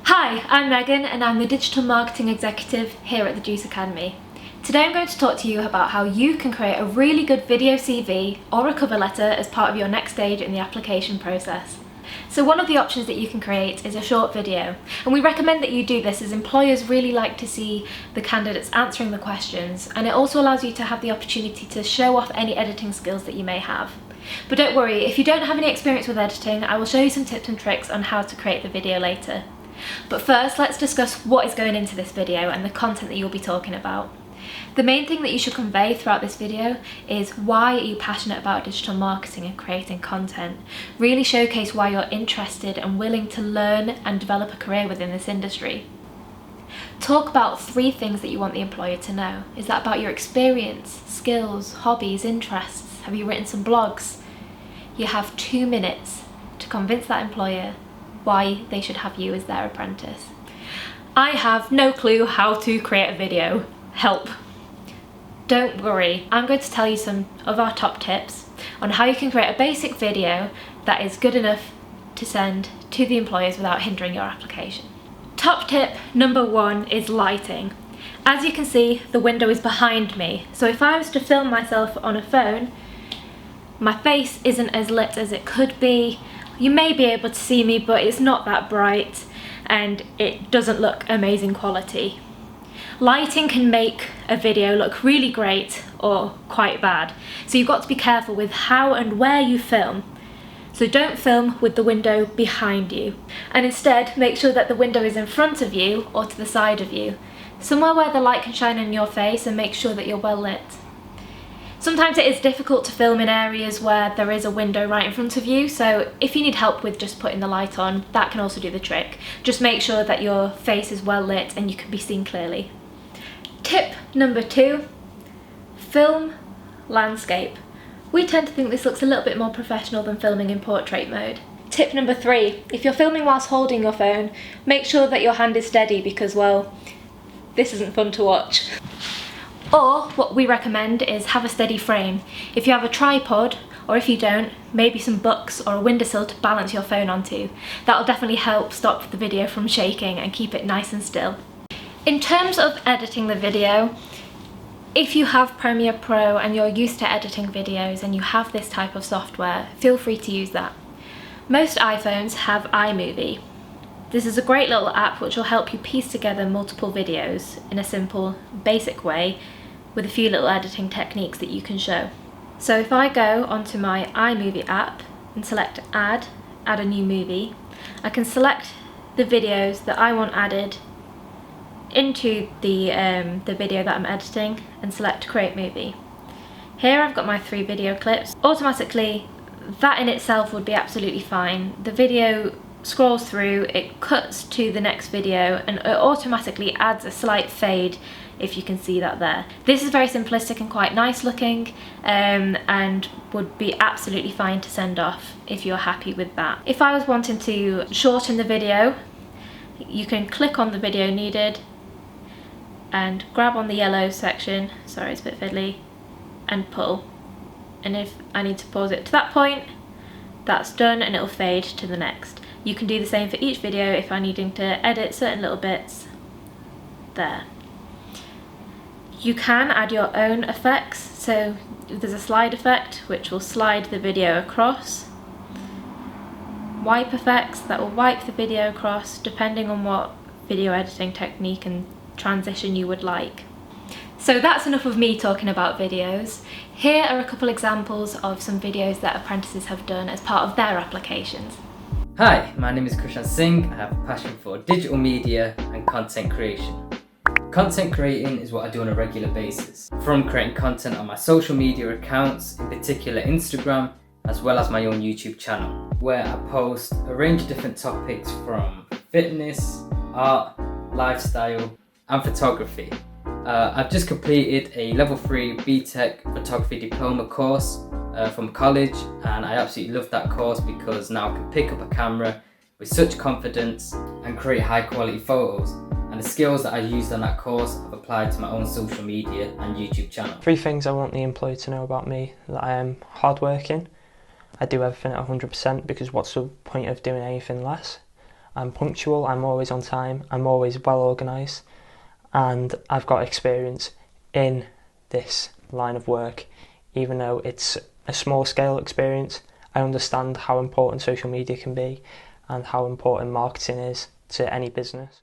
Hi, I'm Megan and I'm the Digital Marketing Executive here at the Juice Academy. Today I'm going to talk to you about how you can create a really good video CV or a cover letter as part of your next stage in the application process. So one of the options that you can create is a short video, and we recommend that you do this as employers really like to see the candidates answering the questions, and it also allows you to have the opportunity to show off any editing skills that you may have. But don't worry, if you don't have any experience with editing, I will show you some tips and tricks on how to create the video later. But first, let's discuss what is going into this video and the content that you'll be talking about. The main thing that you should convey throughout this video is why are you passionate about digital marketing and creating content. Really showcase why you're interested and willing to learn and develop a career within this industry. Talk about 3 things that you want the employer to know. Is that about your experience, skills, hobbies, interests? Have you written some blogs? You have 2 minutes to convince that employer why they should have you as their apprentice. I have no clue how to create a video. Help. Don't worry, I'm going to tell you some of our top tips on how you can create a basic video that is good enough to send to the employers without hindering your application. Top tip number 1 is lighting. As you can see, the window is behind me, so if I was to film myself on a phone, my face isn't as lit as it could be. You may be able to see me, but it's not that bright and it doesn't look amazing quality. Lighting can make a video look really great or quite bad, so you've got to be careful with how and where you film. So don't film with the window behind you, and instead make sure that the window is in front of you or to the side of you, somewhere where the light can shine in your face, and make sure that you're well lit. Sometimes it is difficult to film in areas where there is a window right in front of you, so if you need help with just putting the light on, that can also do the trick. Just make sure that your face is well lit and you can be seen clearly. Tip number 2, film landscape. We tend to think this looks a little bit more professional than filming in portrait mode. Tip number 3, if you're filming whilst holding your phone, make sure that your hand is steady because, well, this isn't fun to watch. Or what we recommend is have a steady frame. If you have a tripod, or if you don't, maybe some books or a windowsill to balance your phone onto. That'll definitely help stop the video from shaking and keep it nice and still. In terms of editing the video, if you have Premiere Pro and you're used to editing videos and you have this type of software, feel free to use that. Most iPhones have iMovie. This is a great little app which will help you piece together multiple videos in a simple, basic way with a few little editing techniques that you can show. So if I go onto my iMovie app and select add a new movie, I can select the videos that I want added into the video that I'm editing and select create movie. Here I've got my 3 video clips. Automatically, that in itself would be absolutely fine. The video scrolls through, it cuts to the next video, and it automatically adds a slight fade, if you can see that there. This is very simplistic and quite nice looking, and would be absolutely fine to send off if you're happy with that. If I was wanting to shorten the video, you can click on the video needed and grab on the yellow section, sorry it's a bit fiddly, and pull. And if I need to pause it to that point, that's done and it'll fade to the next. You can do the same for each video if I'm needing to edit certain little bits. There. You can add your own effects, so there's a slide effect which will slide the video across. Wipe effects that will wipe the video across depending on what video editing technique and transition you would like. So that's enough of me talking about videos. Here are a couple examples of some videos that apprentices have done as part of their applications. Hi, my name is Krishan Singh. I have a passion for digital media and content creation. Content creating is what I do on a regular basis, from creating content on my social media accounts, in particular Instagram, as well as my own YouTube channel, where I post a range of different topics from fitness, art, lifestyle, and photography. I've just completed a level 3 BTEC photography diploma course from college, and I absolutely love that course because now I can pick up a camera with such confidence and create high quality photos, and and the skills that I used on that course I've applied to my own social media and YouTube channel. 3 things I want the employee to know about me: that I am hardworking, I do everything at 100% because what's the point of doing anything less? I'm punctual, I'm always on time, I'm always well organised, and I've got experience in this line of work. Even though it's a small scale experience, I understand how important social media can be and how important marketing is to any business.